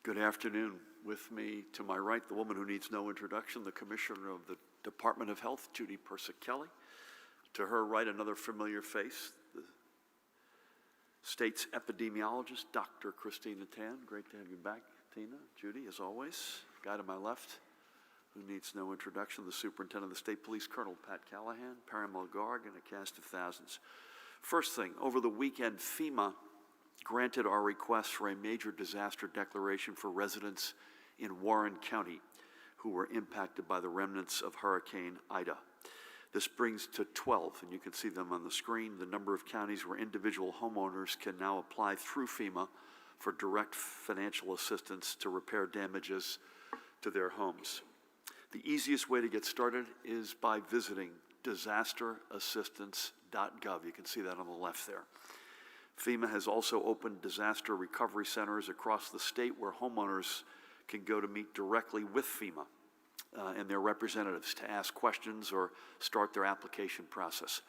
Good afternoon. With me to my right, the woman who needs no introduction, the Commissioner of the Department of Health, Judy Persic-Kelly. To her right, another familiar face, the state's epidemiologist, Dr. Christina Tan. Great to have you back, Tina. Judy, as always. Guy to my left, who needs no introduction, the Superintendent of the State Police, Colonel Pat Callahan, Paramount Garg, and a cast of thousands. First thing, over the weekend, FEMA granted our request for a major disaster declaration for residents in Warren County who were impacted by the remnants of Hurricane Ida. This brings to 12, and you can see them on the screen, the number of counties where individual homeowners can now apply through FEMA for direct financial assistance to repair damages to their homes. The easiest way to get started is by visiting disasterassistance.gov. You can see that on the left there. FEMA has also opened disaster recovery centers across the state where homeowners can go to meet directly with FEMA and their representatives to ask questions or start their application process.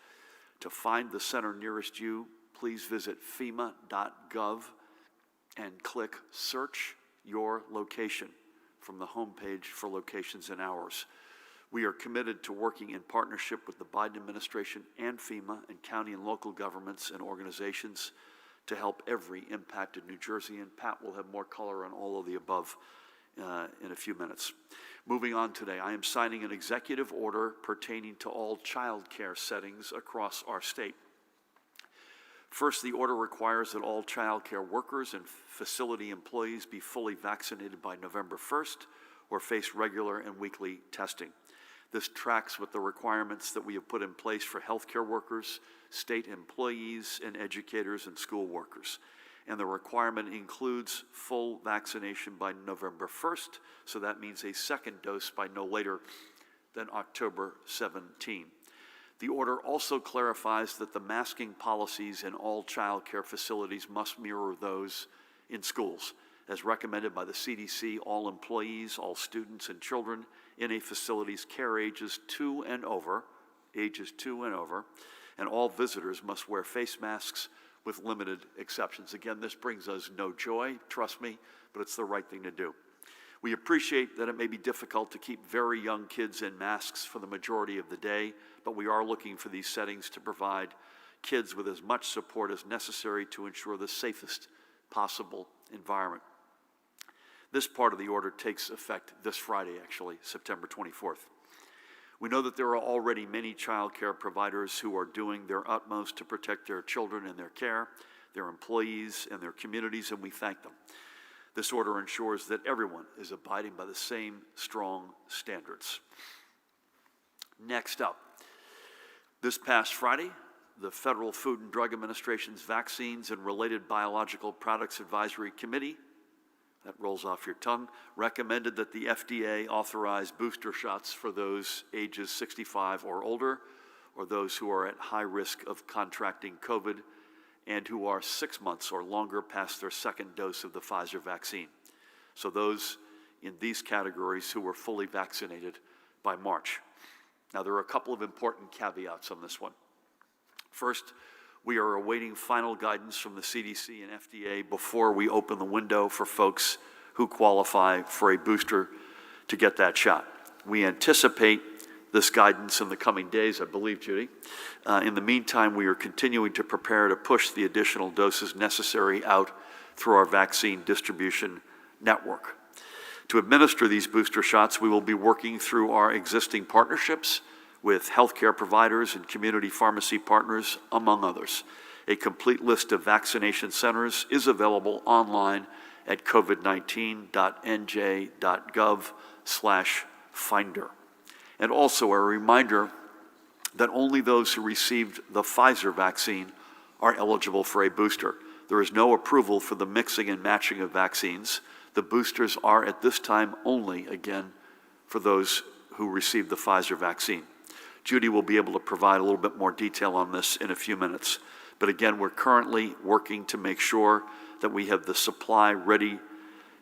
To find the center nearest you, please visit FEMA.gov and click Search Your Location from the homepage for locations and hours. We are committed to working in partnership with the Biden administration and FEMA and county and local governments and organizations to help every impacted New Jerseyan. Pat will have more color on all of the above in a few minutes. Moving on today, I am signing an executive order pertaining to all child care settings across our state. First, the order requires that all child care workers and facility employees be fully vaccinated by November 1st or face regular and weekly testing. This tracks with the requirements that we have put in place for healthcare workers, state employees, and educators and school workers. And the requirement includes full vaccination by November 1st, so that means a second dose by no later than October 17. The order also clarifies that the masking policies in all child care facilities must mirror those in schools. As recommended by the CDC, all employees, all students and children in a facility's care ages 2 and over, and all visitors must wear face masks with limited exceptions. Again, this brings us no joy, trust me, but it's the right thing to do. We appreciate that it may be difficult to keep very young kids in masks for the majority of the day, but we are looking for these settings to provide kids with as much support as necessary to ensure the safest possible environment. This part of the order takes effect this Friday, actually, September 24th. We know that there are already many child care providers who are doing their utmost to protect their children and their care, their employees and their communities, and we thank them. This order ensures that everyone is abiding by the same strong standards. Next up, this past Friday, the Federal Food and Drug Administration's Vaccines and Related Biological Products Advisory Committee, that rolls off your tongue, recommended that the FDA authorize booster shots for those ages 65 or older, or those who are at high risk of contracting COVID and who are 6 months or longer past their second dose of the Pfizer vaccine. So those in these categories who were fully vaccinated by March. Now, there are a couple of important caveats on this one. First, we are awaiting final guidance from the CDC and FDA before we open the window for folks who qualify for a booster to get that shot. We anticipate this guidance in the coming days, I believe, Judy. In the meantime, we are continuing to prepare to push the additional doses necessary out through our vaccine distribution network. To administer these booster shots, we will be working through our existing partnerships with healthcare providers and community pharmacy partners, among others. A complete list of vaccination centers is available online at covid19.nj.gov/finder. And also a reminder that only those who received the Pfizer vaccine are eligible for a booster. There is no approval for the mixing and matching of vaccines. The boosters are at this time only, again, for those who received the Pfizer vaccine. Judy will be able to provide a little bit more detail on this in a few minutes. But again, we're currently working to make sure that we have the supply ready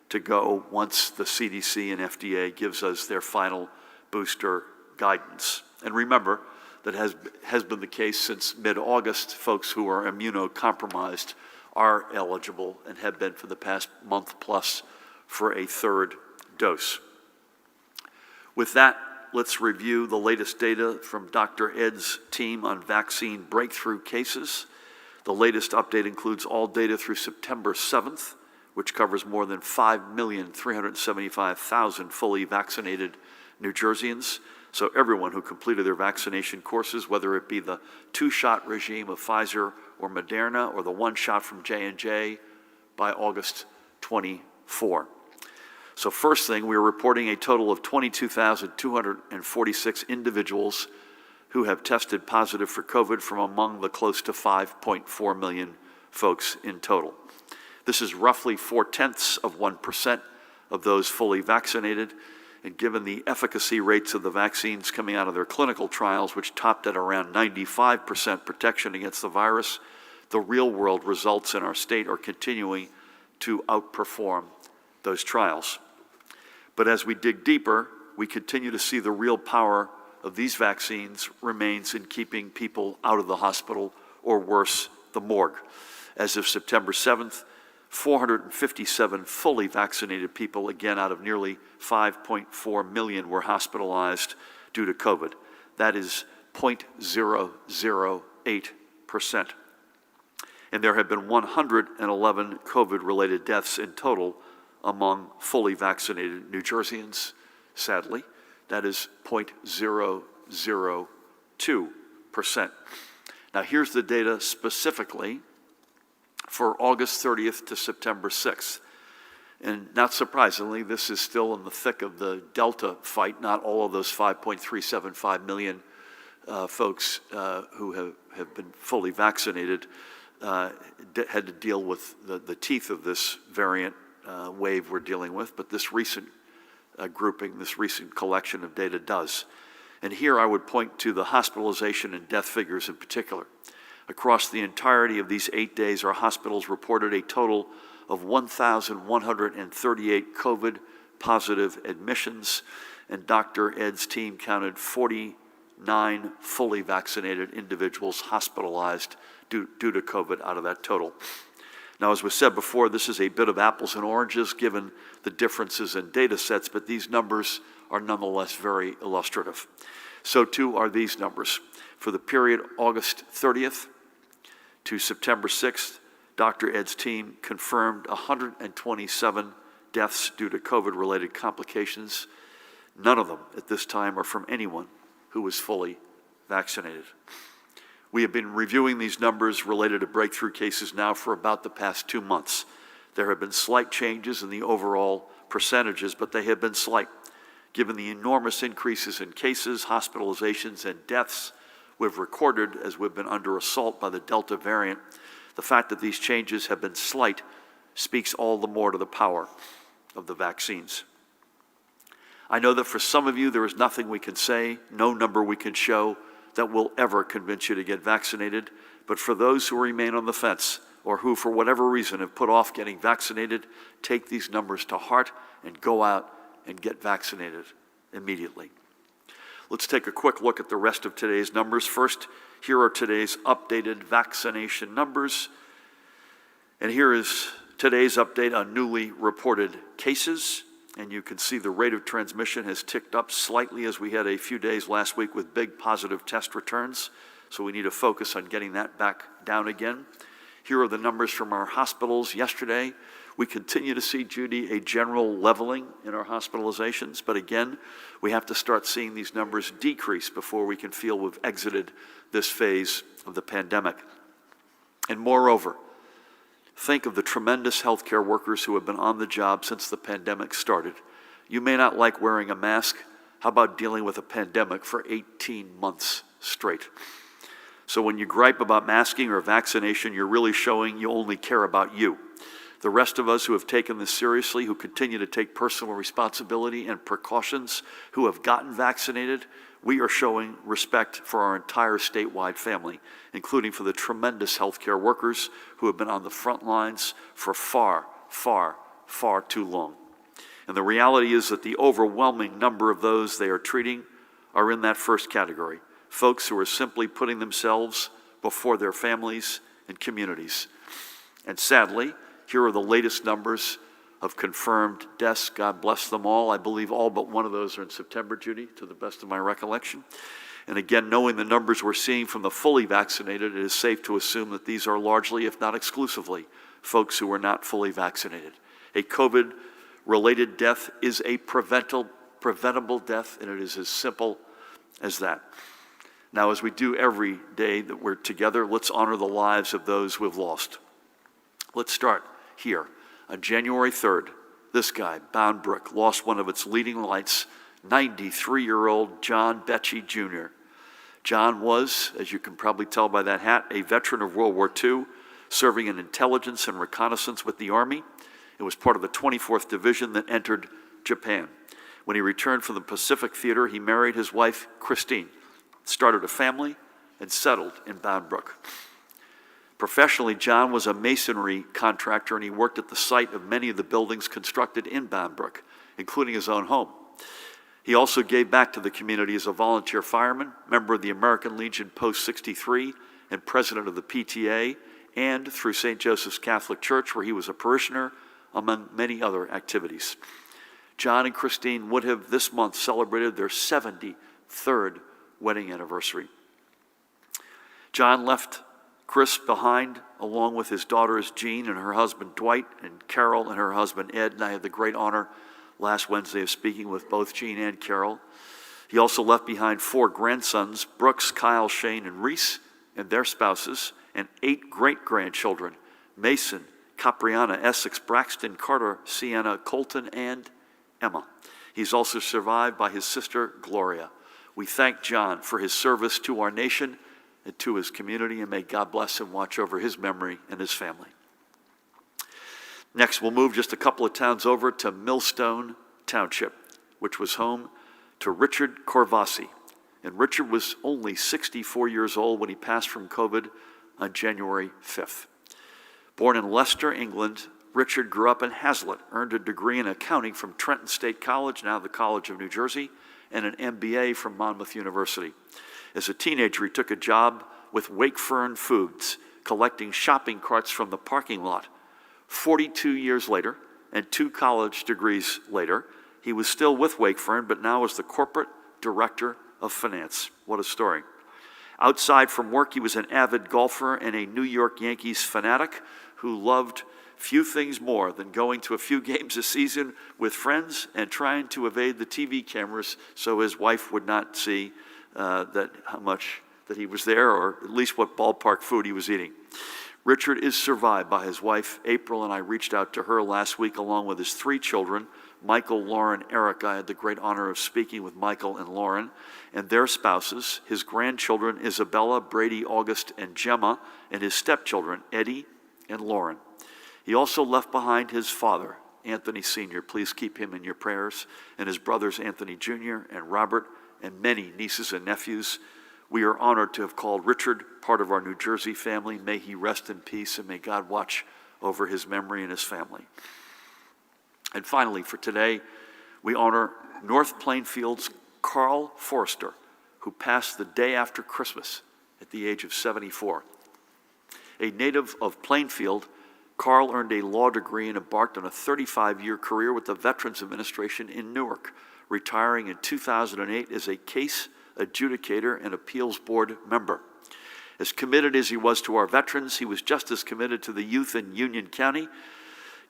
to go once the CDC and FDA gives us their final booster guidance. And remember, that has been the case since mid-August. Folks who are immunocompromised are eligible and have been for the past month plus for a third dose. With that, let's review the latest data from Dr. Ed's team on vaccine breakthrough cases. The latest update includes all data through September 7th, which covers more than 5,375,000 fully vaccinated New Jerseyans. So everyone who completed their vaccination courses, whether it be the two-shot regime of Pfizer or Moderna or the one shot from J&J by August 24. So first thing, we are reporting a total of 22,246 individuals who have tested positive for COVID from among the close to 5.4 million folks in total. This is roughly 0.4% of those fully vaccinated, and given the efficacy rates of the vaccines coming out of their clinical trials, which topped at around 95% protection against the virus, the real-world results in our state are continuing to outperform those trials. But as we dig deeper, we continue to see the real power of these vaccines remains in keeping people out of the hospital, or worse, the morgue. As of September 7th, 457 fully vaccinated people, again out of nearly 5.4 million, were hospitalized due to COVID. That is 0.008%. And there have been 111 COVID-related deaths in total among fully vaccinated New Jerseyans, sadly. That is 0.002%. Now here's the data specifically for August 30th to September 6th. And not surprisingly, this is still in the thick of the Delta fight. Not all of those 5.375 million folks who have been fully vaccinated had to deal with the teeth of this variant wave we're dealing with, but this recent grouping, this recent collection of data does. And here I would point to the hospitalization and death figures in particular. Across the entirety of these 8 days, our hospitals reported a total of 1,138 COVID-positive admissions, and Dr. Ed's team counted 49 fully vaccinated individuals hospitalized due to COVID out of that total. Now, as was said before, this is a bit of apples and oranges given the differences in data sets, but these numbers are nonetheless very illustrative. So too are these numbers. For the period August 30th to September 6th, Dr. Ed's team confirmed 127 deaths due to COVID-related complications. None of them at this time are from anyone who was fully vaccinated. We have been reviewing these numbers related to breakthrough cases now for about the past 2 months. There have been slight changes in the overall percentages, but they have been slight. Given the enormous increases in cases, hospitalizations, and deaths we've recorded as we've been under assault by the Delta variant, the fact that these changes have been slight speaks all the more to the power of the vaccines. I know that for some of you there is nothing we can say, no number we can show that will ever convince you to get vaccinated, but for those who remain on the fence or who for whatever reason have put off getting vaccinated, take these numbers to heart and go out and get vaccinated immediately. Let's take a quick look at the rest of today's numbers. First, here are today's updated vaccination numbers. And here is today's update on newly reported cases. And you can see the rate of transmission has ticked up slightly as we had a few days last week with big positive test returns. So we need to focus on getting that back down again. Here are the numbers from our hospitals yesterday. We continue to see, Judy, a general leveling in our hospitalizations, but again, we have to start seeing these numbers decrease before we can feel we've exited this phase of the pandemic. And moreover, think of the tremendous healthcare workers who have been on the job since the pandemic started. You may not like wearing a mask. How about dealing with a pandemic for 18 months straight? So when you gripe about masking or vaccination, you're really showing you only care about you. The rest of us who have taken this seriously, who continue to take personal responsibility and precautions, who have gotten vaccinated, we are showing respect for our entire statewide family, including for the tremendous healthcare workers who have been on the front lines for far, far, far too long. And the reality is that the overwhelming number of those they are treating are in that first category, folks who are simply putting themselves before their families and communities. And sadly, here are the latest numbers of confirmed deaths. God bless them all. I believe all but one of those are in September, Judy, to the best of my recollection. And again, knowing the numbers we're seeing from the fully vaccinated, it is safe to assume that these are largely, if not exclusively, folks who are not fully vaccinated. A COVID-related death is a preventable death, and it is as simple as that. Now, as we do every day that we're together, let's honor the lives of those who have lost. Let's start here. On January 3rd, this guy, Bound Brook, lost one of its leading lights, 93-year-old John Becce Jr. John was, as you can probably tell by that hat, a veteran of World War II, serving in intelligence and reconnaissance with the Army. It was part of the 24th Division that entered Japan. When he returned from the Pacific Theater, he married his wife, Christine, started a family, and settled in Bound Brook. Professionally, John was a masonry contractor, and he worked at the site of many of the buildings constructed in Bound Brook, including his own home. He also gave back to the community as a volunteer fireman, member of the American Legion Post 63, and president of the PTA, and through St. Joseph's Catholic Church, where he was a parishioner, among many other activities. John and Christine would have this month celebrated their 73rd wedding anniversary. John left Chris behind, along with his daughters Jean and her husband Dwight, and Carol and her husband Ed, and I had the great honor last Wednesday of speaking with both Jean and Carol. He also left behind 4 grandsons, Brooks, Kyle, Shane, and Reese, and their spouses, and 8 great-grandchildren, Mason, Capriana, Essex, Braxton, Carter, Sienna, Colton, and Emma. He's also survived by his sister, Gloria. We thank John for his service to our nation and to his community, and may God bless and watch over his memory and his family. Next, we'll move just a couple of towns over to Millstone Township, which was home to Richard Corvasi. And Richard was only 64 years old when he passed from COVID on January 5th. Born in Leicester, England, Richard grew up in Hazlitt, earned a degree in accounting from Trenton State College, now the College of New Jersey, and an MBA from Monmouth University. As a teenager, he took a job with Wakefern Foods, collecting shopping carts from the parking lot. 42 years later, and 2 college degrees later, he was still with Wakefern, but now as the corporate director of finance. What a story. Outside from work, he was an avid golfer and a New York Yankees fanatic who loved few things more than going to a few games a season with friends and trying to evade the TV cameras so his wife would not see how much that he was there, or at least what ballpark food he was eating. Richard is survived by his wife, April, and I reached out to her last week along with his 3 children, Michael, Lauren, Eric. I had the great honor of speaking with Michael and Lauren and their spouses, his grandchildren, Isabella, Brady, August, and Gemma, and his stepchildren, Eddie and Lauren. He also left behind his father, Anthony Sr. Please keep him in your prayers, and his brothers, Anthony Jr. and Robert, and many nieces and nephews. We are honored to have called Richard part of our New Jersey family. May he rest in peace, and may God watch over his memory and his family. And finally, for today, we honor North Plainfield's Carl Forrester, who passed the day after Christmas at the age of 74. A native of Plainfield, Carl earned a law degree and embarked on a 35-year career with the Veterans Administration in Newark, retiring in 2008 as a case adjudicator and appeals board member. As committed as he was to our veterans, he was just as committed to the youth in Union County,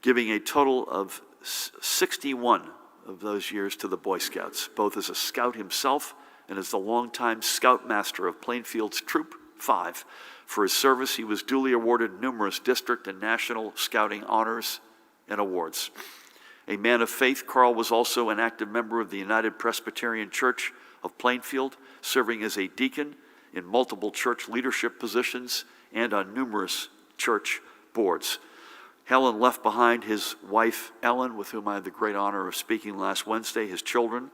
giving a total of 61 of those years to the Boy Scouts, both as a scout himself and as the longtime scoutmaster of Plainfield's Troop 5. For his service, he was duly awarded numerous district and national scouting honors and awards. A man of faith, Carl was also an active member of the United Presbyterian Church of Plainfield, serving as a deacon in multiple church leadership positions and on numerous church boards. Helen left behind his wife, Ellen, with whom I had the great honor of speaking last Wednesday, his children,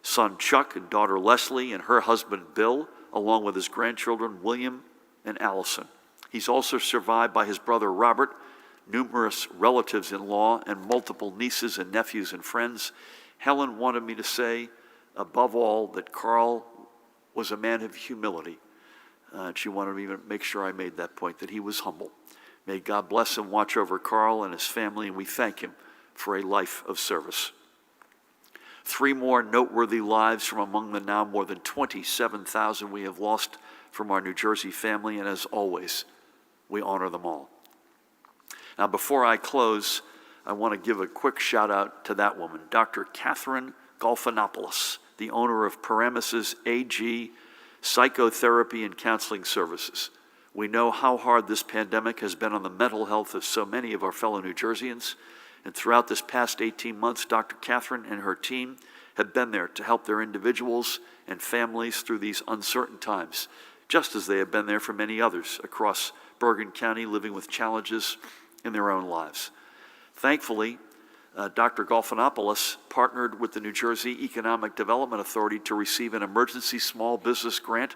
son Chuck and daughter Leslie, and her husband Bill, along with his grandchildren William and Allison. He's also survived by his brother Robert, numerous relatives-in-law, and multiple nieces and nephews and friends. Helen wanted me to say, above all, that Carl was a man of humility. She wanted me to make sure I made that point, that he was humble. May God bless and watch over Carl and his family, and we thank him for a life of service. 3 more noteworthy lives from among the now more than 27,000 we have lost from our New Jersey family, and as always, we honor them all. Now, before I close, I want to give a quick shout out to that woman, Dr. Catherine Golfanopoulos, the owner of Paramus' AG Psychotherapy and Counseling Services. We know how hard this pandemic has been on the mental health of so many of our fellow New Jerseyans, and throughout this past 18 months, Dr. Catherine and her team have been there to help their individuals and families through these uncertain times, just as they have been there for many others across Bergen County living with challenges in their own lives. Thankfully, Dr. Golfanopoulos partnered with the New Jersey Economic Development Authority to receive an emergency small business grant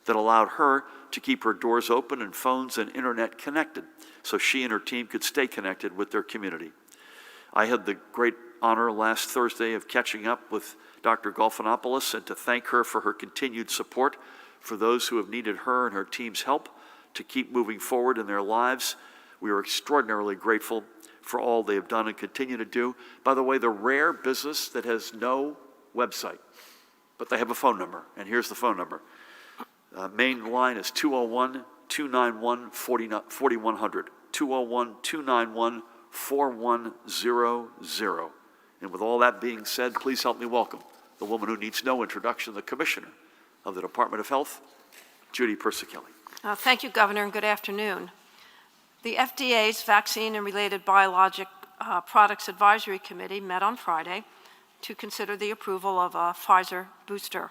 that allowed her to keep her doors open and phones and internet connected so she and her team could stay connected with their community. I had the great honor last Thursday of catching up with Dr. Golfanopoulos and to thank her for her continued support for those who have needed her and her team's help to keep moving forward in their lives. We are extraordinarily grateful for all they have done and continue to do. By the way, the rare business that has no website, but they have a phone number, and here's the phone number. Main line is 201-291-4100, 201-291-4100. And with all that being said, please help me welcome the woman who needs no introduction, the Commissioner of the Department of Health, Judy Persichilli. Thank you, Governor, and good afternoon. The FDA's Vaccine and Related Biologic Products Advisory Committee met on Friday to consider the approval of a Pfizer booster.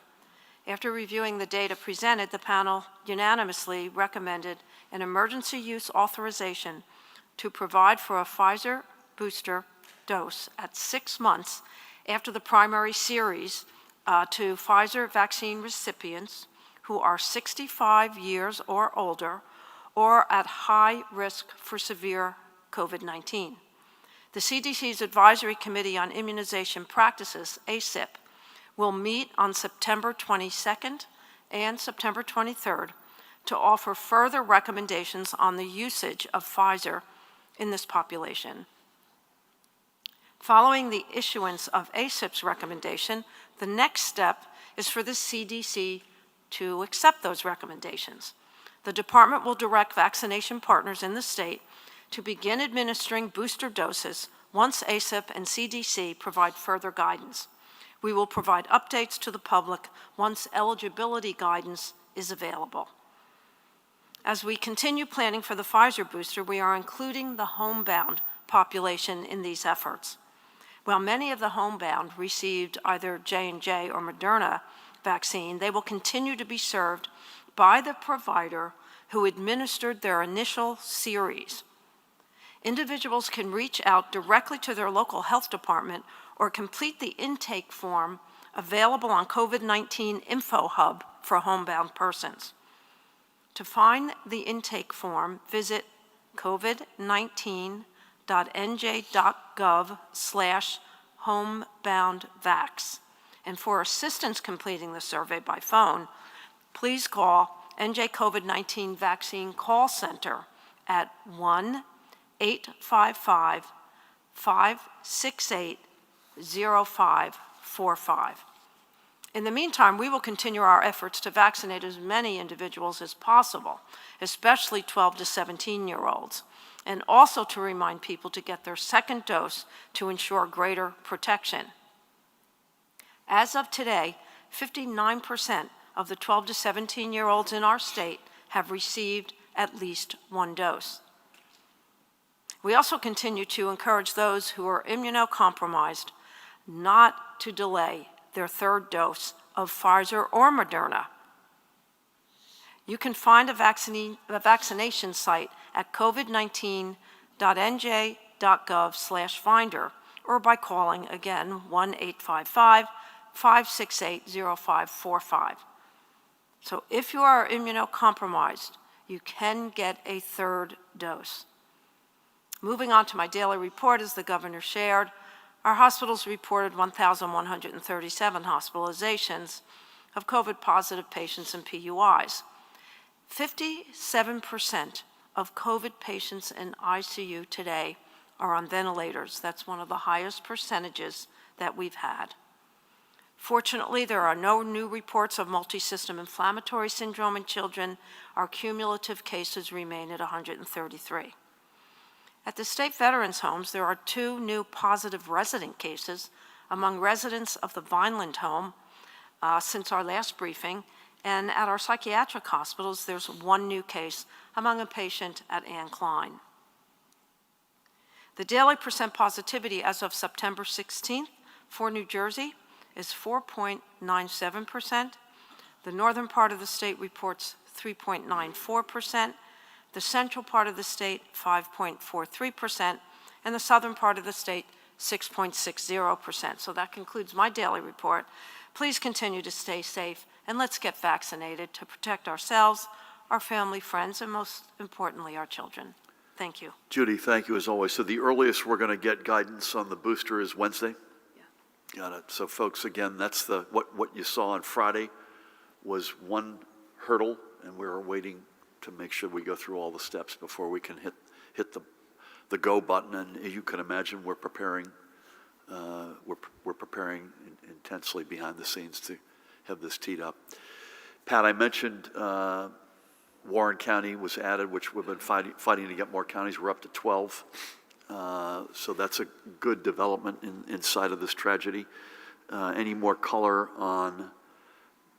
After reviewing the data presented, the panel unanimously recommended an emergency use authorization to provide for a Pfizer booster dose at 6 months after the primary series to Pfizer vaccine recipients who are 65 years or older or at high risk for severe COVID-19. The CDC's Advisory Committee on Immunization Practices, ACIP, will meet on September 22nd and September 23rd to offer further recommendations on the usage of Pfizer in this population. Following the issuance of ACIP's recommendation, the next step is for the CDC to accept those recommendations. The department will direct vaccination partners in the state to begin administering booster doses once ACIP and CDC provide further guidance. We will provide updates to the public once eligibility guidance is available. As we continue planning for the Pfizer booster, we are including the homebound population in these efforts. While many of the homebound received either J&J or Moderna vaccine, they will continue to be served by the provider who administered their initial series. Individuals can reach out directly to their local health department or complete the intake form available on COVID-19 Info Hub for homebound persons. To find the intake form, visit covid19.nj.gov/homeboundvax. And for assistance completing the survey by phone, please call NJ COVID-19 Vaccine Call Center at 1-855-568-0545. In the meantime, we will continue our efforts to vaccinate as many individuals as possible, especially 12 to 17-year-olds, and also to remind people to get their second dose to ensure greater protection. As of today, 59% of the 12 to 17-year-olds in our state have received at least one dose. We also continue to encourage those who are immunocompromised not to delay their third dose of Pfizer or Moderna. You can find a vaccination site at covid19.nj.gov/finder or by calling, again, 1-855-568-0545. So if you are immunocompromised, you can get a third dose. Moving on to my daily report, as the governor shared, our hospitals reported 1,137 hospitalizations of COVID-positive patients and PUIs. 57% of COVID patients in ICU today are on ventilators. That's one of the highest percentages that we've had. Fortunately, there are no new reports of multisystem inflammatory syndrome in children. Our cumulative cases remain at 133. At the state veterans homes, there are 2 new positive resident cases among residents of the Vineland home since our last briefing, and at our psychiatric hospitals, there's 1 new case among a patient at Ann Klein. The daily percent positivity as of September 16th for New Jersey is 4.97%. The northern part of the state reports 3.94%. The central part of the state, 5.43%, and the southern part of the state, 6.60%. So that concludes my daily report. Please continue to stay safe, and let's get vaccinated to protect ourselves, our family, friends, and most importantly, our children. Thank you. Judy, thank you as always. So the earliest we're going to get guidance on the booster is Wednesday? Yeah. Got it. So folks, again, that's what you saw on Friday was one hurdle, and we're waiting to make sure we go through all the steps before we can hit the go button. And as you can imagine, we're preparing intensely behind the scenes to have this teed up. Pat, I mentioned Warren County was added, which we've been fighting to get more counties. We're up to 12. So that's a good development inside of this tragedy. Any more color on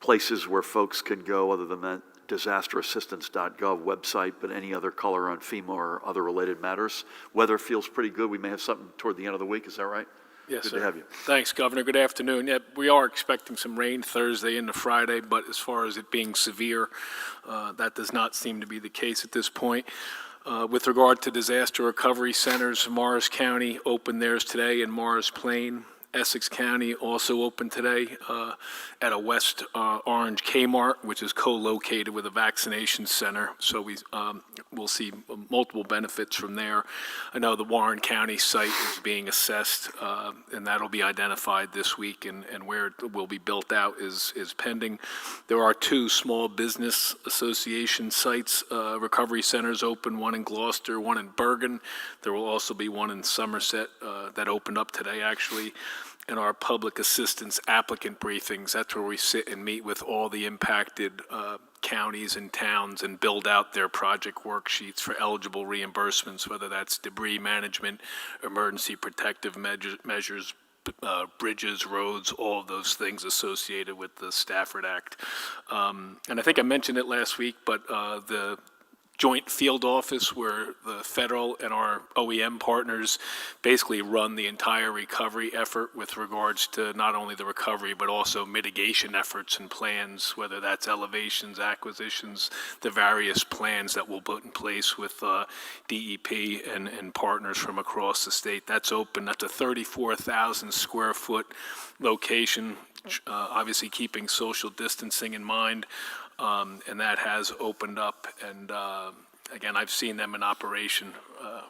places where folks can go other than that disasterassistance.gov website, but any other color on FEMA or other related matters? Weather feels pretty good. We may have something toward the end of the week. Is that right? Yes, Good sir. to have you. Thanks, Governor. Good afternoon. Yeah, we are expecting some rain Thursday into Friday, but as far as it being severe, that does not seem to be the case at this point. With regard to disaster recovery centers, Morris County opened theirs today in Morris Plain. Essex County also opened today at a West Orange Kmart, which is co-located with a vaccination center. So we'll see multiple benefits from there. I know the Warren County site is being assessed, and that'll be identified this week, and where it will be built out is pending. There are 2 small business association sites, recovery centers open, one in Gloucester, one in Bergen. There will also be one in Somerset that opened up today, actually. In our public assistance applicant briefings, that's where we sit and meet with all the impacted counties and towns and build out their project worksheets for eligible reimbursements, whether that's debris management, emergency protective measures, bridges, roads, all of those things associated with the Stafford Act. And I think I mentioned it last week, but the joint field office where the federal and our OEM partners basically run the entire recovery effort with regards to not only the recovery but also mitigation efforts and plans, whether that's elevations, acquisitions, the various plans that we'll put in place with DEP and partners from across the state. That's open. That's a 34,000 square foot location, obviously keeping social distancing in mind. And that has opened up, and again, I've seen them in operation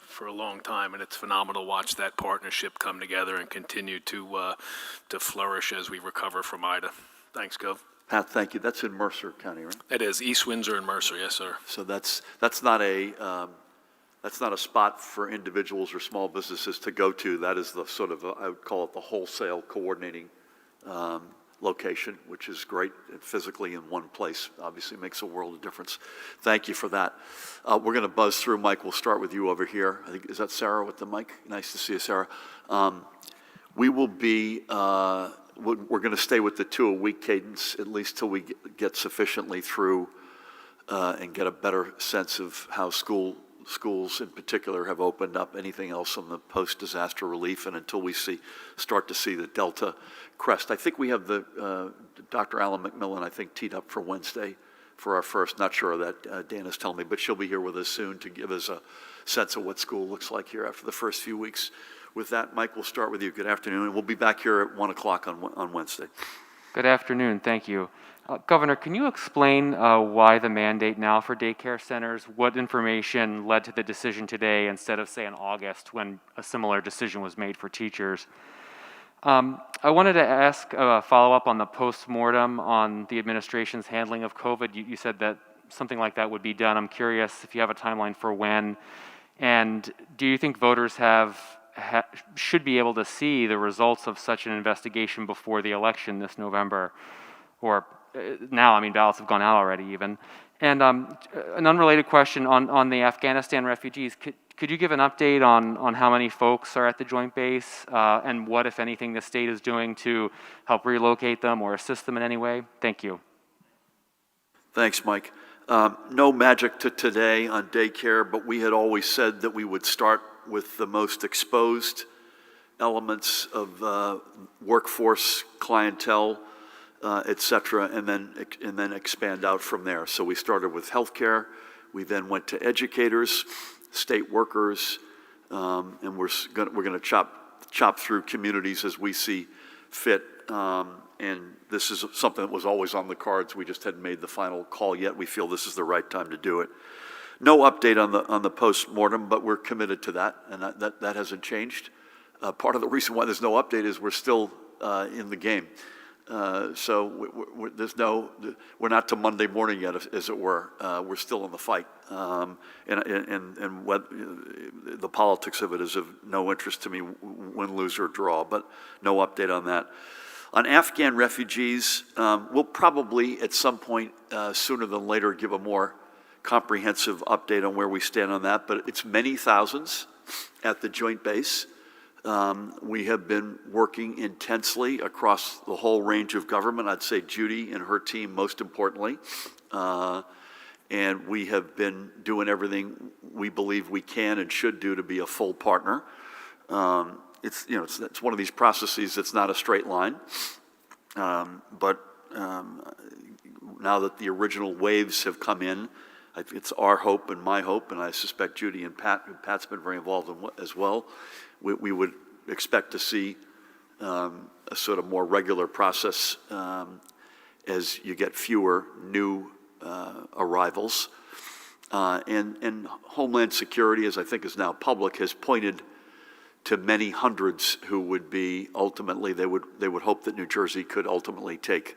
for a long time, and it's phenomenal to watch that partnership come together and continue to flourish as we recover from Ida. Thanks, Gov. Pat, thank you. That's in Mercer County, right? It is East Windsor and Mercer, yes, sir. So that's not a spot for individuals or small businesses to go to. That is the sort of I would call it the wholesale coordinating location, which is great. Physically in one place obviously makes a world of difference. Thank you for that. We're going to buzz through. Mike, we'll start with you over here. I think, is that Sarah with the mic? Nice to see you, Sarah. We will be, we're going to stay with the 2-a-week cadence, at least till we get sufficiently through and get a better sense of how schools in particular have opened up. Anything else on the post-disaster relief, and until we start to see the Delta crest. I think we have the Dr. Alan McMillan, I think, teed up for Wednesday for our first. Not sure of that, Dana's telling me, but she'll be here with us soon to give us a sense of what school looks like here after the first few weeks. With that, Mike, we'll start with you. Good afternoon, and we'll be back here at 1 o'clock on Wednesday. Good afternoon, thank you. Governor, can you explain why the mandate now for daycare centers? What information led to the decision today instead of, say, in August when a similar decision was made for teachers? I wanted to ask a follow-up on the post-mortem on the administration's handling of COVID. You said that something like that would be done. I'm curious if you have a timeline for when. And do you think voters should be able to see the results of such an investigation before the election this November? Or now, I mean, ballots have gone out already even. And an unrelated question on the Afghanistan refugees. Could you give an update on how many folks are at the Joint Base and what, if anything, the state is doing to help relocate them or assist them in any way? Thank you. Thanks, Mike. No magic to today on daycare, but we had always said that we would start with the most exposed elements of workforce, clientele, et cetera, and then expand out from there. So we started with healthcare, we then went to educators, state workers, and we're going to chop through communities as we see fit. And this is something that was always on the cards. We just hadn't made the final call yet. We feel this is the right time to do it. No update on the post-mortem, but we're committed to that, and that hasn't changed. Part of the reason why there's no update is we're still in the game. So we're not to Monday morning yet, as it were. We're still in the fight, and the politics of it is of no interest to me, win, lose, or draw. But no update on that. On Afghan refugees, we'll probably at some point sooner than later give a more comprehensive update on where we stand on that. But it's many thousands at the Joint Base. We have been working intensely across the whole range of government. I'd say Judy and her team most importantly. And we have been doing everything we believe we can and should do to be a full partner. It's one of these processes that's not a straight line. But now that the original waves have come in, it's our hope and my hope, and I suspect Judy and Pat's been very involved in as well. We would expect to see a sort of more regular process as you get fewer new arrivals. And Homeland Security, as I think is now public, has pointed to many hundreds who would be ultimately, they would hope that New Jersey could ultimately take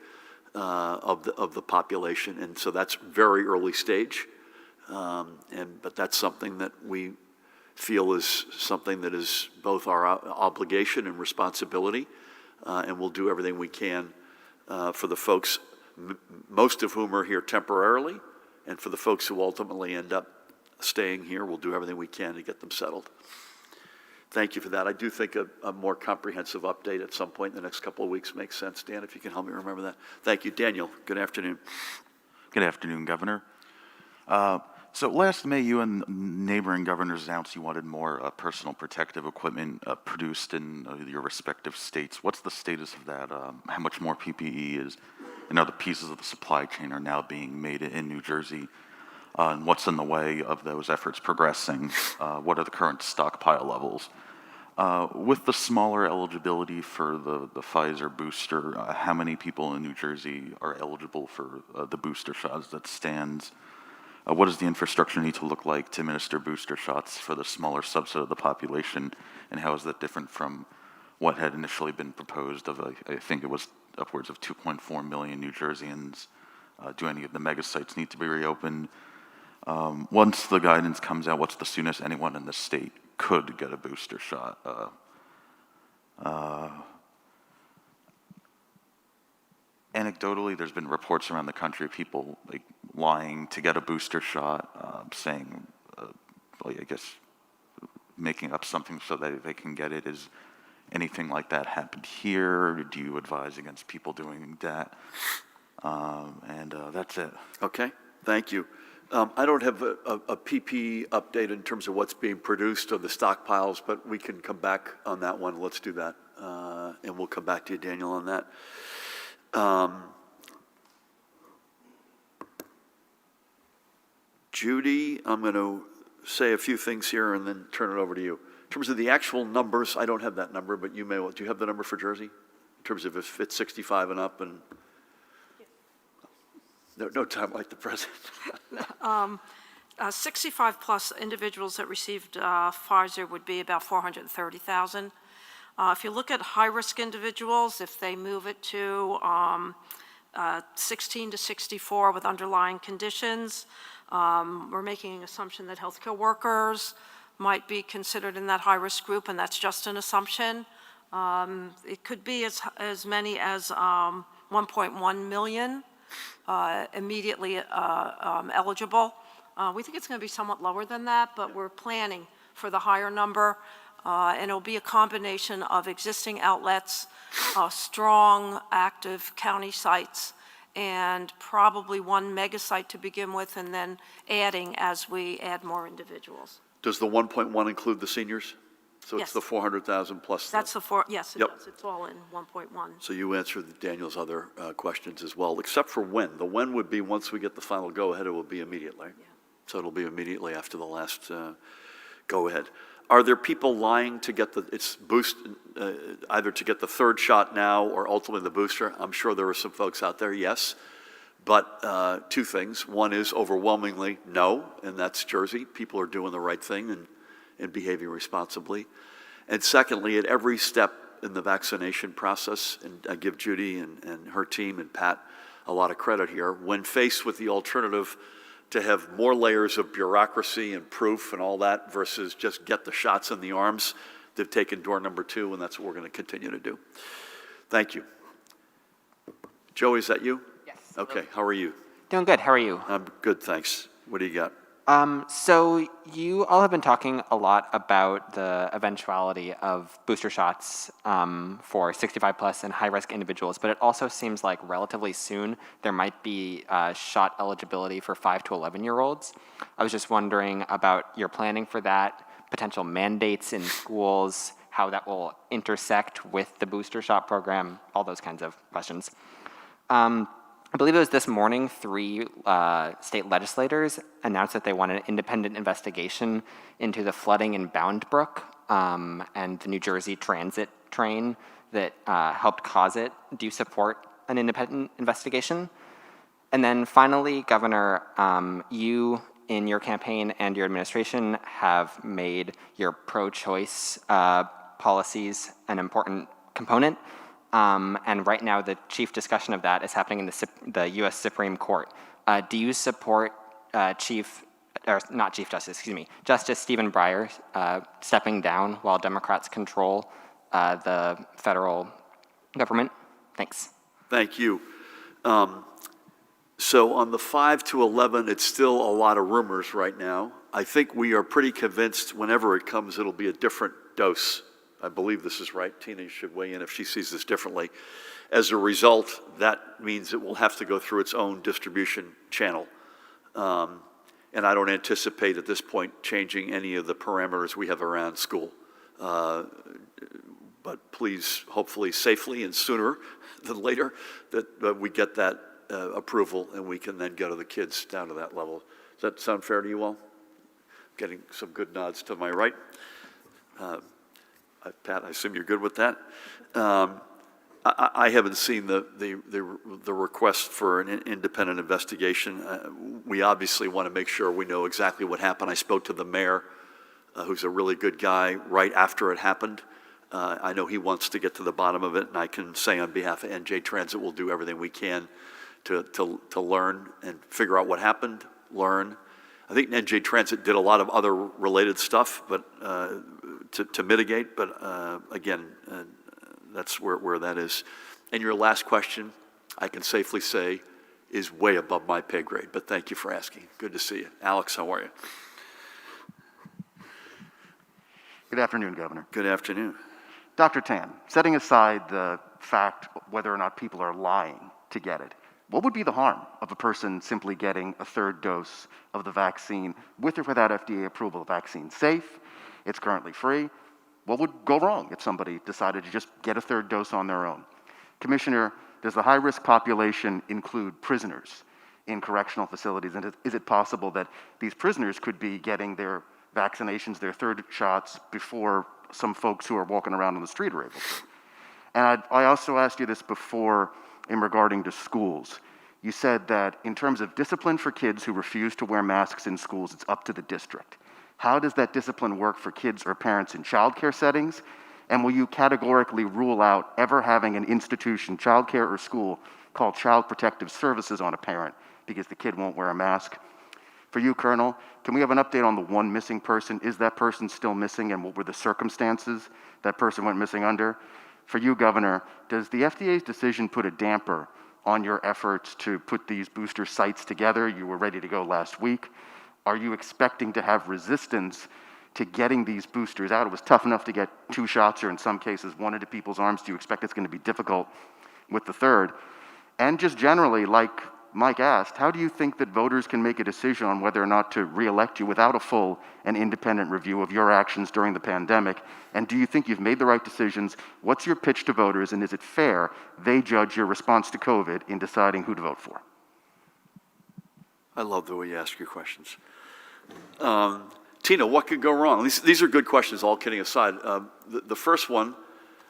of the population. And so that's very early stage. But that's something that we feel is something that is both our obligation and responsibility, and we'll do everything we can for the folks, most of whom are here temporarily, and for the folks who ultimately end up staying here, we'll do everything we can to get them settled. Thank you for that. I do think a more comprehensive update at some point in the next couple of weeks makes sense. Dan, if you can help me remember that. Thank you. Daniel, good afternoon. Good afternoon, Governor. So last May, you and neighboring governors announced you wanted more personal protective equipment produced in your respective states. What's the status of that? How much more PPE and other pieces of the supply chain are now being made in New Jersey? And what's in the way of those efforts progressing? What are the current stockpile levels? With the smaller eligibility for the Pfizer booster, how many people in New Jersey are eligible for the booster shots that stands? What does the infrastructure need to look like to administer booster shots for the smaller subset of the population? And how is that different from what had initially been proposed of, I think it was upwards of 2.4 million New Jerseyans? Do any of the mega sites need to be reopened? Once the guidance comes out, what's the soonest anyone in the state could get a booster shot? Anecdotally, there's been reports around the country of people like lying to get a booster shot, saying, I guess, making up something so that they can get it. Is anything like that happened here? Do you advise against people doing that? That's it. Okay, thank you. I don't have a PP update in terms of what's being produced or the stockpiles, but we can come back on that one. Let's do that. And we'll come back to you, Daniel, on that. Judy, I'm going to say a few things here and then turn it over to you. In terms of the actual numbers, I don't have that number, but you may. Do you have the number for Jersey? In terms of if it's 65 and up and... No time like the present. 65 plus individuals that received Pfizer would be about 430,000. If you look at high-risk individuals, if they move it to 16 to 64 with underlying conditions, we're making an assumption that healthcare workers, might be considered in that high-risk group, and that's just an assumption. It could be as many as 1.1 million immediately eligible. We think it's going to be somewhat lower than that, but we're planning for the higher number, and it'll be a combination of existing outlets, strong, active county sites, and probably one mega site to begin with, and then adding as we add more individuals. Does the 1.1 include the seniors? So it's Yes. the 400,000 plus? That's the four, yes, it Yep. does. It's all in 1.1. So you answered Daniel's other questions as well, except for when. The when would be once we get the final go-ahead, it will be immediately. Yeah. So it'll be immediately after the last go-ahead. Are there people lying to get either to get the third shot now or ultimately the booster? I'm sure there are some folks out there, yes. But two things. One is overwhelmingly no, and that's Jersey. People are doing the right thing and behaving responsibly. And secondly, at every step in the vaccination process, and I give Judy and her team and Pat a lot of credit here, when faced with the alternative to have more layers of bureaucracy and proof and all that versus just get the shots in the arms, they've taken door number 2, and that's what we're going to continue to do. Thank you. Joey, is that you? Yes. Okay, how are you? Doing good. How are you? I'm good, thanks. What do you got? So you all have been talking a lot about the eventuality of booster shots for 65 plus and high risk individuals, but it also seems like relatively soon there might be shot eligibility for 5 to 11-year-olds. I was just wondering about your planning for that, potential mandates in schools, how that will intersect with the booster shot program, all those kinds of questions. I believe it was this morning, 3 state legislators announced that they want an independent investigation into the flooding in Bound Brook and the New Jersey transit train that helped cause it. Do you support an independent investigation? And then finally, Governor, you in your campaign and your administration have made your pro-choice policies an important component. And right now, the chief discussion of that is happening in the U.S. Supreme Court. Do you support Justice Stephen Breyer stepping down while Democrats control the federal government? Thanks. Thank you. So on the 5 to 11, it's still a lot of rumors right now. I think we are pretty convinced whenever it comes, it'll be a different dose. I believe this is right. Tina should weigh in if she sees this differently. As a result, that means it will have to go through its own distribution channel. And I don't anticipate at this point changing any of the parameters we have around school. But please, hopefully safely and sooner than later, that we get that approval and we can then go to the kids down to that level. Does that sound fair to you all? Getting some good nods to my right. Pat, I assume you're good with that. I haven't seen the request for an independent investigation. We obviously want to make sure we know exactly what happened. I spoke to the mayor, who's a really good guy, right after it happened. I know he wants to get to the bottom of it, and I can say on behalf of NJ Transit, we'll do everything we can to learn and figure out what happened, learn. I think NJ Transit did a lot of other related stuff, but to mitigate, but again, that's where that is. And your last question, I can safely say, is way above my pay grade, but thank you for asking. Good to see you. Alex, how are you? Good afternoon, Governor. Good afternoon. Dr. Tan, setting aside the fact whether or not people are lying to get it, what would be the harm of a person simply getting a 3rd dose of the vaccine with or without FDA approval? The vaccine's safe, it's currently free. What would go wrong if somebody decided to just get a 3rd dose on their own? Commissioner, does the high-risk population include prisoners in correctional facilities? And is it possible that these prisoners could be getting their vaccinations, their 3rd shots, before some folks who are walking around on the street are able to? And I also asked you this before in regarding to schools. You said that in terms of discipline for kids who refuse to wear masks in schools, it's up to the district. How does that discipline work for kids or parents in childcare settings? And will you categorically rule out ever having an institution, childcare or school, called Child Protective Services on a parent because the kid won't wear a mask? For you, Colonel, can we have an update on the one missing person? Is that person still missing, and what were the circumstances that person went missing under? For you, Governor, does the FDA's decision put a damper on your efforts to put these booster sites together? You were ready to go last week. Are you expecting to have resistance to getting these boosters out? It was tough enough to get 2 shots, or in some cases, 1 into people's arms. Do you expect it's going to be difficult with the 3rd? And just generally, like Mike asked, how do you think that voters can make a decision on whether or not to re-elect you without a full and independent review of your actions during the pandemic? And do you think you've made the right decisions? What's your pitch to voters, and is it fair they judge your response to COVID in deciding who to vote for? I love the way you ask your questions. Tina, what could go wrong? These are good questions, all kidding aside. The first one,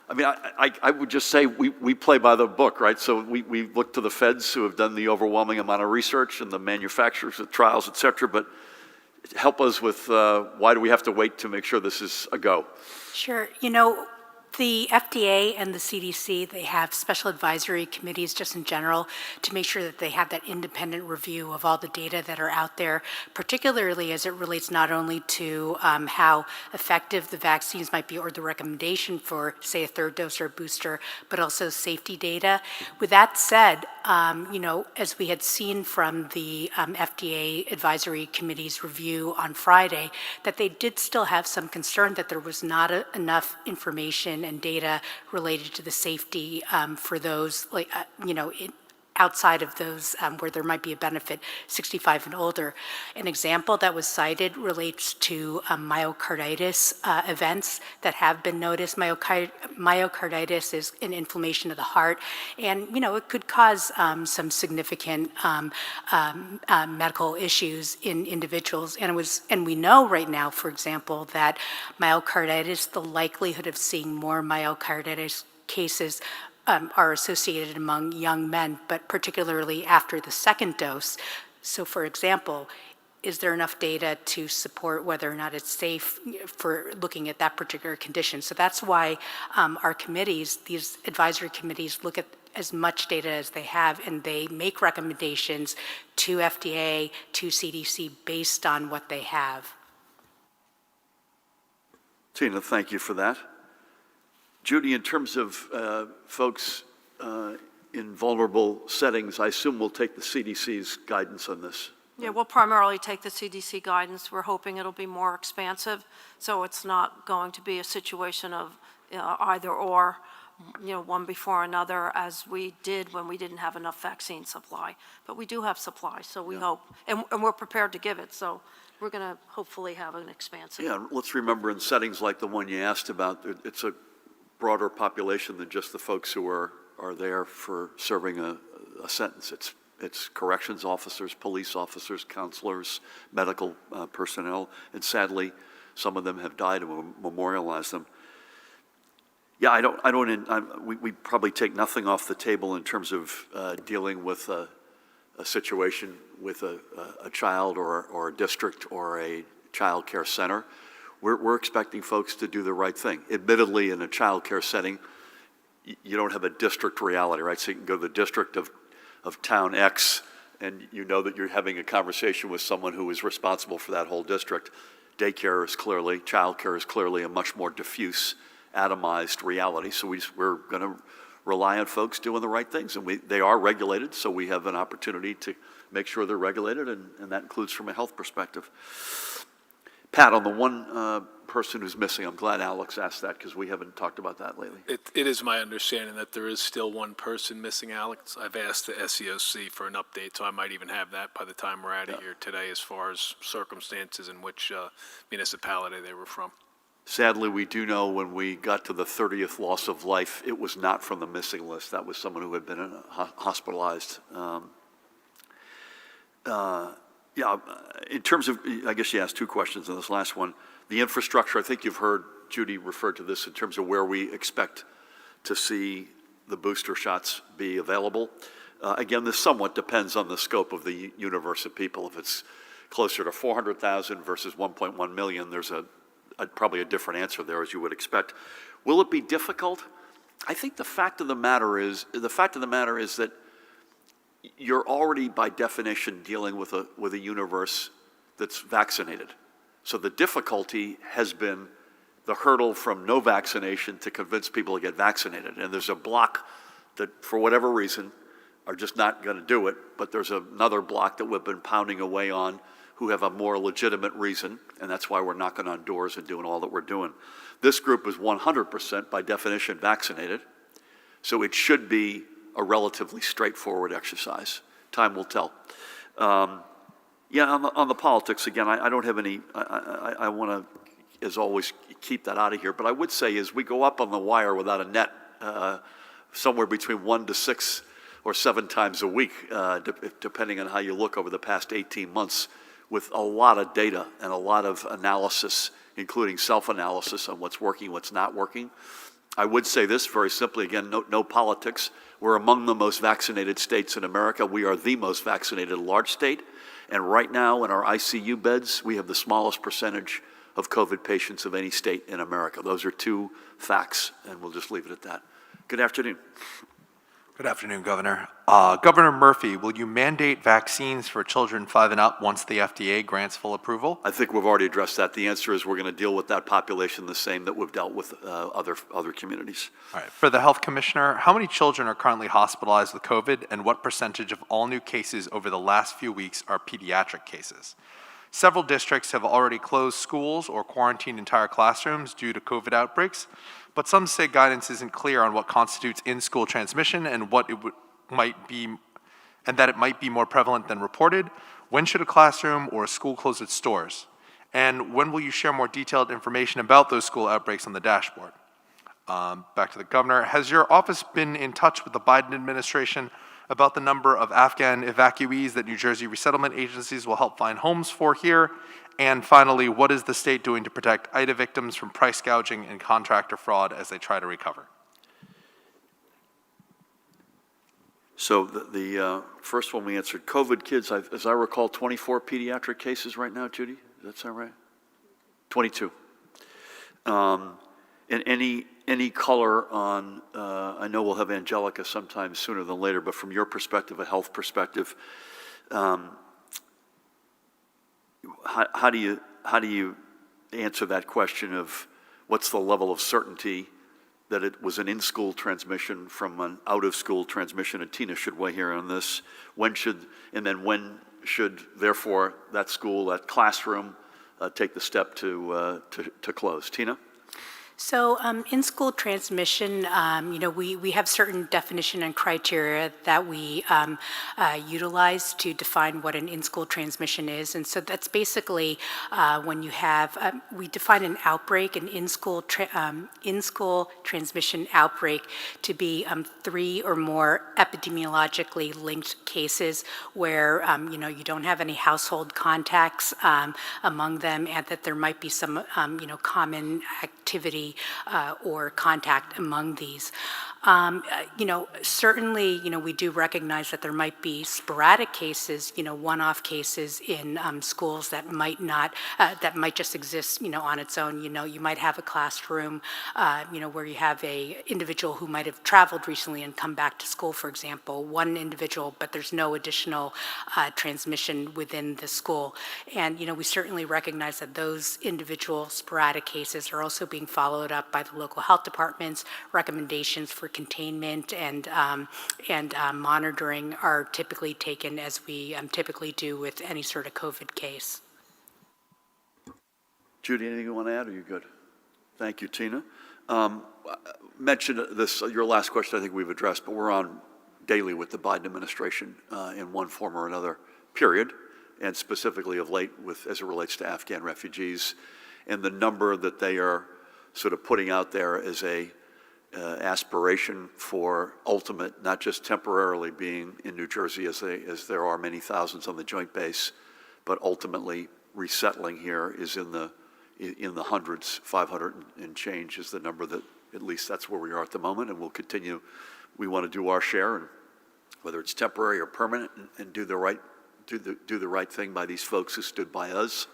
I mean, I would just say we play by the book, right? So we look to the feds who have done the overwhelming amount of research and the manufacturers of trials, et cetera, but help us with why do we have to wait to make sure this is a go? Sure. You know, the FDA and the CDC, they have special advisory committees just in general to make sure that they have that independent review of all the data that are out there, particularly as it relates not only to how effective the vaccines might be or the recommendation for, say, a 3rd dose or a booster, but also safety data. With that said, you know, as we had seen from the FDA advisory committee's review on Friday, that they did still have some concern that there was not enough information and data related to the safety for those, like, you know, outside of those where there might be a benefit, 65 and older. An example that was cited relates to myocarditis events that have been noticed. Myocarditis is an inflammation of the heart, and you know it could cause some significant medical issues in individuals. And we know right now, for example, that myocarditis, the likelihood of seeing more myocarditis cases are associated among young men, but particularly after the 2nd dose. So for example, is there enough data to support whether or not it's safe for looking at that particular condition? So that's why our committees, these advisory committees, look at as much data as they have, and they make recommendations to FDA, to CDC, based on what they have. Tina, thank you for that. Judy, in terms of folks in vulnerable settings, I assume we'll take the CDC's guidance on this. Yeah, we'll primarily take the CDC guidance. We're hoping it'll be more expansive, so it's not going to be a situation of either or, you know, one before another, as we did when we didn't have enough vaccine supply. But we do have supply, so we hope, and we're prepared to give it, so we're going to hopefully have an expansive. Yeah, let's remember in settings like the one you asked about, it's a broader population than just the folks who are there for serving a sentence. It's corrections officers, police officers, counselors, medical personnel, and sadly, some of them have died, and we'll memorialize them. Yeah, we probably take nothing off the table in terms of dealing with a situation with a child or a district or a child care center. We're expecting folks to do the right thing. Admittedly, in a child care setting, you don't have a district reality, right? So you can go to the district of town X, and you know that you're having a conversation with someone who is responsible for that whole district. Daycare is clearly, child care is clearly a much more diffuse, atomized reality. So we're going to rely on folks doing the right things. And they are regulated, so we have an opportunity to make sure they're regulated, and that includes from a health perspective. Pat, on the one person who's missing, I'm glad Alex asked that because we haven't talked about that lately. It is my understanding that there is still one person missing, Alex. I've asked the SEOC for an update, so I might even have that by the time we're out of here today as far as circumstances and which municipality they were from. Sadly, we do know when we got to the 30th loss of life, it was not from the missing list. That was someone who had been hospitalized. Yeah, in terms of, I guess you asked 2 questions in this last one. The infrastructure, I think you've heard Judy refer to this in terms of where we expect to see the booster shots be available. Again, this somewhat depends on the scope of the universe of people. If it's closer to 400,000 versus 1.1 million, there's probably a different answer there, as you would expect. Will it be difficult? I think the fact of the matter is that you're already by definition dealing with a universe that's vaccinated. So the difficulty has been the hurdle from no vaccination to convince people to get vaccinated. And there's a block that, for whatever reason, are just not going to do it, but there's another block that we've been pounding away on who have a more legitimate reason, and that's why we're knocking on doors and doing all that we're doing. This group is 100% by definition vaccinated, so it should be a relatively straightforward exercise. Time will tell. Yeah, on the politics, again, I don't have any, I want to, as always, keep that out of here, but I would say is we go up on the wire without a net somewhere between 1 to 6 or 7 times a week, depending on how you look over the past 18 months, with a lot of data and a lot of analysis, including self-analysis on what's working, what's not working. I would say this very simply, again, no politics. We're among the most vaccinated states in America. We are the most vaccinated large state. And right now in our ICU beds, we have the smallest percentage of COVID patients of any state in America. Those are 2 facts, and we'll just leave it at that. Good afternoon. Good afternoon, Governor. Governor Murphy, will you mandate vaccines for children 5 and up once the FDA grants full approval? I think we've already addressed that. The answer is we're going to deal with that population the same that we've dealt with other communities. All right. For the Health Commissioner, how many children are currently hospitalized with COVID, and what percentage of all new cases over the last few weeks are pediatric cases? Several districts have already closed schools or quarantined entire classrooms due to COVID outbreaks, but some say guidance isn't clear on what constitutes in-school transmission and what it might be, and that it might be more prevalent than reported. When should a classroom or a school close its doors? And when will you share more detailed information about those school outbreaks on the dashboard? Back to the Governor. Has your office been in touch with the Biden administration about the number of Afghan evacuees that New Jersey resettlement agencies will help find homes for here? And finally, what is the state doing to protect IDA victims from price gouging and contractor fraud as they try to recover? So the first one we answered, COVID kids, as I recall, 24 pediatric cases right now, Judy? Does that sound right? 22. And any color on, I know we'll have Angelica sometime sooner than later, but from your perspective, a health perspective, how do you answer that question of what's the level of certainty that it was an in-school transmission from an out-of-school transmission? And Tina should weigh here on this. When should therefore that school, that classroom, take the step to close? Tina? So in-school transmission, we have certain definition and criteria that we utilize to define what an in-school transmission is. And so that's basically when you have, we define an outbreak, an in-school transmission outbreak to be 3 or more epidemiologically linked cases where, you don't have any household contacts among them, and that there might be some, common activity or contact among these. Certainly, we do recognize that there might be sporadic cases, one-off cases in schools that might not, that might just exist, on its own. You might have a classroom, where you have a individual who might have traveled recently and come back to school, for example, one individual, but there's no additional transmission within the school. And, we certainly recognize that those individual sporadic cases are also being followed up by the local health departments. Recommendations for containment and monitoring are typically taken as we typically do with any sort of COVID case. Judy, anything you want to add, or are you good? Thank you, Tina. Mentioned this, your last question I think we've addressed, but we're on daily with the Biden administration in one form or another, period, and specifically of late as it relates to Afghan refugees, and the number that they are sort of putting out there as a aspiration for ultimate, not just temporarily being in New Jersey as there are many thousands on the Joint Base, but ultimately resettling here is in the hundreds. 500 and change is the number that, at least that's where we are at the moment, and we'll continue. We want to do our share, and whether it's temporary or permanent, and do the right thing by these folks who stood by us.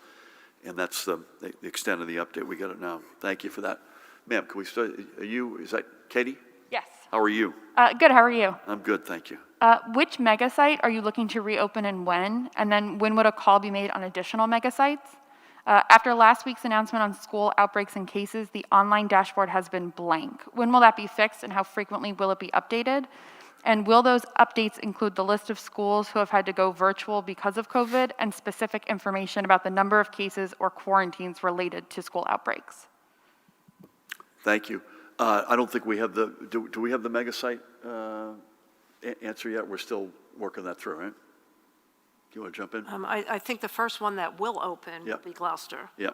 And that's the extent of the update. We get it now. Thank you for that. Ma'am, can we start? Is that Katie? Yes. How are you? Good, how are you? I'm good, thank you. Which mega site are you looking to reopen and when? And then when would a call be made on additional mega sites? After last week's announcement on school outbreaks and cases, the online dashboard has been blank. When will that be fixed and how frequently will it be updated? And will those updates include the list of schools who have had to go virtual because of COVID and specific information about the number of cases or quarantines related to school outbreaks? Thank you. I don't think we have the, do we have the mega site answer yet? We're still working that through, right? Do you want to jump in? I think the first one that will open will Yep. be Gloucester, Yeah.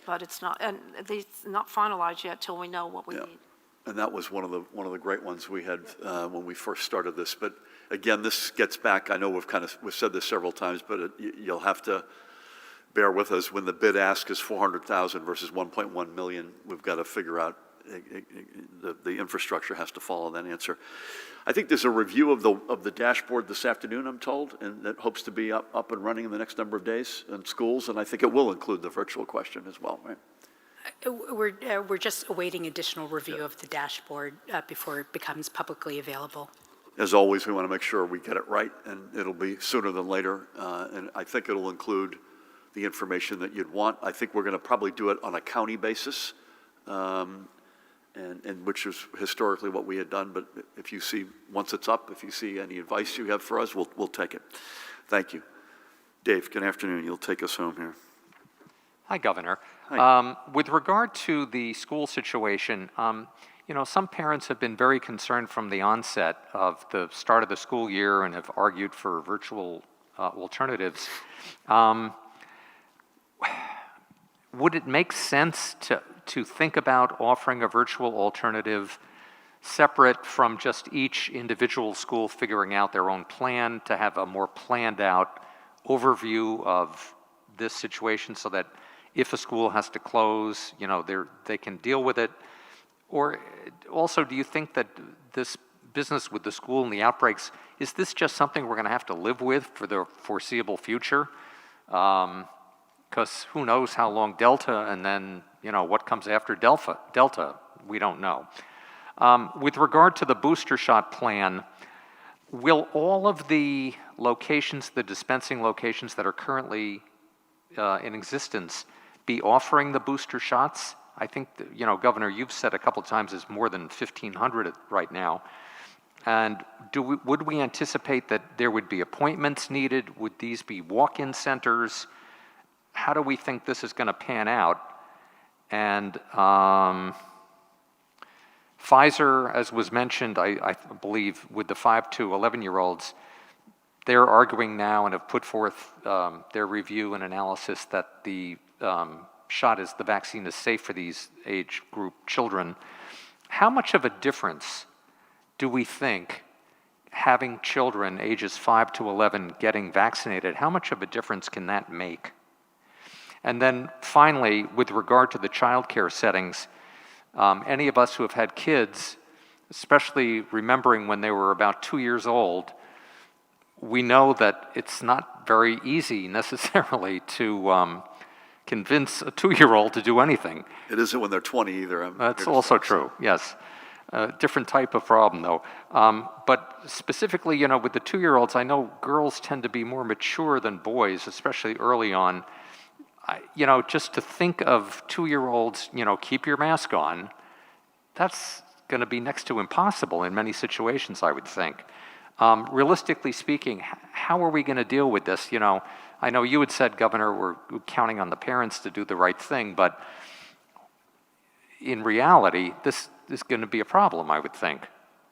but it's not, and it's not finalized yet till we know what we Yeah. need. And that was one of the great ones we had when we first started this. But again, this gets back, I know we've said this several times, but you'll have to bear with us. When the bid ask is 400,000 versus 1.1 million, we've got to figure out, the infrastructure has to follow that answer. I think there's a review of the dashboard this afternoon, I'm told, and that hopes to be up and running in the next number of days in schools, and I think it will include the virtual question as well, right? We're just awaiting additional review of the dashboard before it becomes publicly available. As always, we want to make sure we get it right, and it'll be sooner than later, and I think it'll include the information that you'd want. I think we're going to probably do it on a county basis, and which is historically what we had done, but if you see, once it's up, if you see any advice you have for us, we'll take it. Thank you. Dave, good afternoon. You'll take us home here. Hi, Governor. Hi. With regard to the school situation, you know, some parents have been very concerned from the onset of the start of the school year and have argued for virtual alternatives. Would it make sense to think about offering a virtual alternative separate from just each individual school figuring out their own plan, to have a more planned out overview of this situation so that if a school has to close, you know, they can deal with it? Or also, do you think that this business with the school and the outbreaks, is this just something we're going to have to live with for the foreseeable future? Because who knows how long Delta, and then, you know, what comes after Delta, we don't know. With regard to the booster shot plan, will all of the locations, the dispensing locations that are currently in existence, be offering the booster shots? I think, you know, Governor, you've said a couple of times it's more than 1,500 right now. And would we anticipate that there would be appointments needed? Would these be walk-in centers? How do we think this is going to pan out? And Pfizer, as was mentioned, I believe, with the 5 to 11-year-olds, they're arguing now and have put forth their review and analysis that the the vaccine is safe for these age group children. How much of a difference do we think having children ages 5 to 11 getting vaccinated, how much of a difference can that make? And then finally, with regard to the child care settings, any of us who have had kids, especially remembering when they were about 2 years old, we know that it's not very easy necessarily to convince a 2-year-old to do anything. It isn't when they're 20 either. That's also true, yes. Different type of problem, though. But specifically, you know, with the 2-year-olds, I know girls tend to be more mature than boys, especially early on. You know, just to think of 2-year-olds, you know, keep your mask on, that's going to be next to impossible in many situations, I would think. Realistically speaking, how are we going to deal with this? You know, I know you had said, Governor, we're counting on the parents to do the right thing, but in reality, this is going to be a problem, I would think.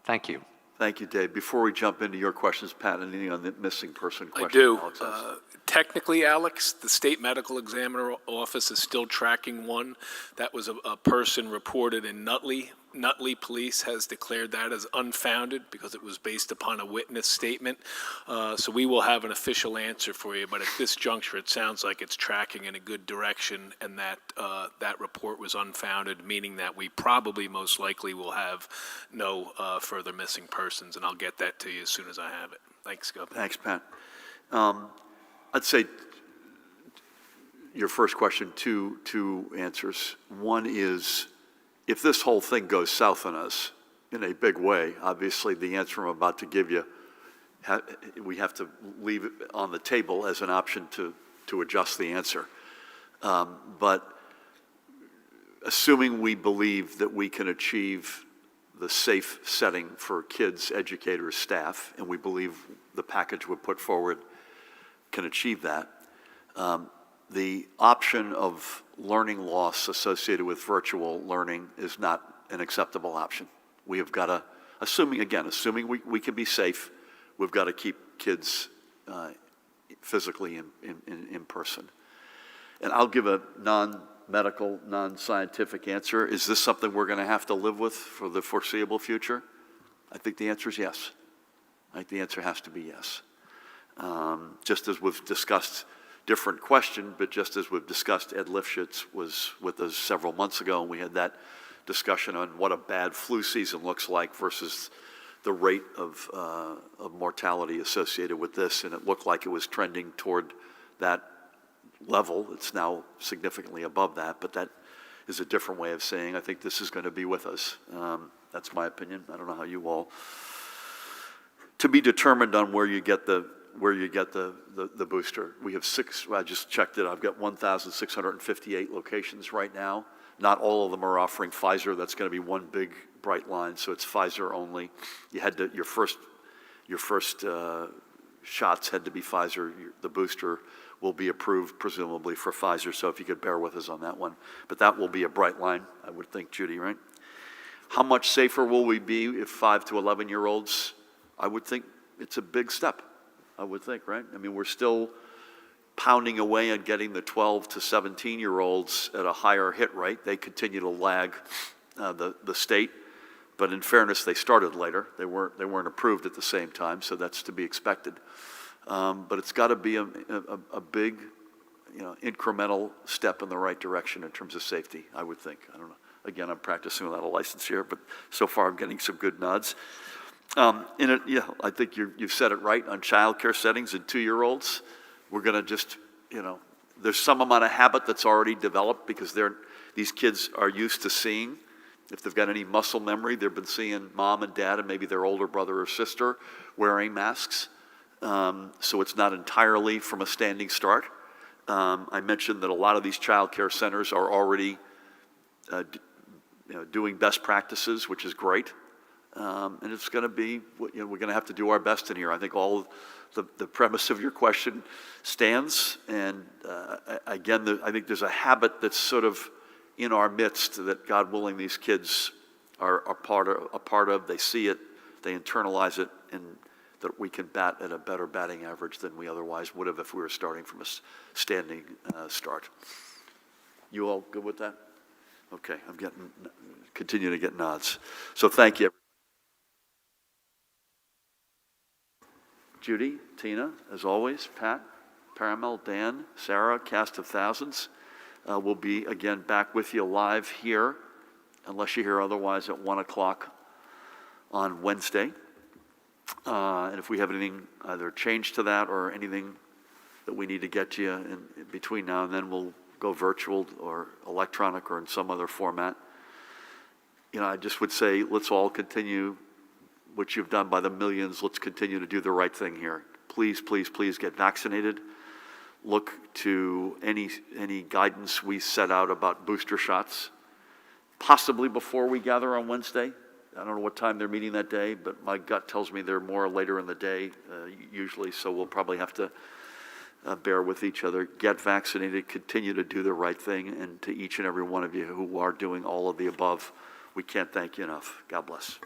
Thank you. Thank you, Dave. Before we jump into your questions, Pat, anything on the missing person question? I do. Alex has? Technically, Alex, the state medical examiner office is still tracking one. That was a person reported in Nutley. Nutley police has declared that as unfounded because it was based upon a witness statement. So we will have an official answer for you, but at this juncture, it sounds like it's tracking in a good direction, and that that report was unfounded, meaning that we probably most likely will have no further missing persons, and I'll get that to you as soon as I have it. Thanks, Governor. Thanks, Pat. I'd say your first question, two answers. One is, if this whole thing goes south on us in a big way, obviously the answer I'm about to give you we have to leave it on the table as an option to adjust the answer. But assuming we believe that we can achieve the safe setting for kids, educators, staff, and we believe the package we put forward can achieve that, the option of learning loss associated with virtual learning is not an acceptable option. We have got to, assuming we can be safe, we've got to keep kids physically in person. And I'll give a non-medical, non-scientific answer. Is this something we're going to have to live with for the foreseeable future? I think the answer is yes. I think the answer has to be yes. Just as we've discussed, different question, but just as we've discussed, Ed Lifshitz was with us several months ago, and we had that discussion on what a bad flu season looks like versus the rate of mortality associated with this, and it looked like it was trending toward that level. It's now significantly above that, but that is a different way of saying I think this is going to be with us. That's my opinion. I don't know how you all. To be determined on where you get the booster. We have 6. I just checked it. I've got 1,658 locations right now. Not all of them are offering Pfizer. That's going to be one big bright line. So it's Pfizer only. You had to your first shots had to be Pfizer. The booster will be approved presumably for Pfizer. So if you could bear with us on that one, but that will be a bright line, I would think, Judy. Right? How much safer will we be if 5 to 11-year-olds? I would think it's a big step. I would think, right? I mean, we're still pounding away on getting the 12 to 17-year-olds at a higher hit rate. They continue to lag the state, but in fairness, they started later. They weren't approved at the same time, so that's to be expected. But it's got to be a big, incremental step in the right direction in terms of safety, I would think. I don't know. Again, I'm practicing without a license here, but so far I'm getting some good nods. I think you've said it right on child care settings and 2-year-olds. We're going to just, there's some amount of habit that's already developed because these kids are used to seeing, if they've got any muscle memory, they've been seeing mom and dad and maybe their older brother or sister wearing masks. So it's not entirely from a standing start. I mentioned that a lot of these child care centers are already doing best practices, which is great. And it's going to be, we're going to have to do our best in here. I think all the premise of your question stands. And again, I think there's a habit that's sort of in our midst that, God willing, these kids are a part of. They see it, they internalize it, and that we can bat at a better batting average than we otherwise would have if we were starting from a standing start. You all good with that? Okay, I'm continue to get nods. So thank you. Judy, Tina, as always, Pat, Paramel, Dan, Sarah, cast of thousands. We'll be, again, back with you live here, unless you hear otherwise, at 1 o'clock on Wednesday. And if we have anything either changed to that or anything that we need to get to you in between now and then, we'll go virtual or electronic or in some other format. I just would say let's all continue what you've done by the millions. Let's continue to do the right thing here. Please, please, please get vaccinated. Look to any guidance we set out about booster shots, possibly before we gather on Wednesday. I don't know what time they're meeting that day, but my gut tells me they're more later in the day usually, so we'll probably have to bear with each other. Get vaccinated, continue to do the right thing, and to each and every one of you who are doing all of the above, we can't thank you enough. God bless.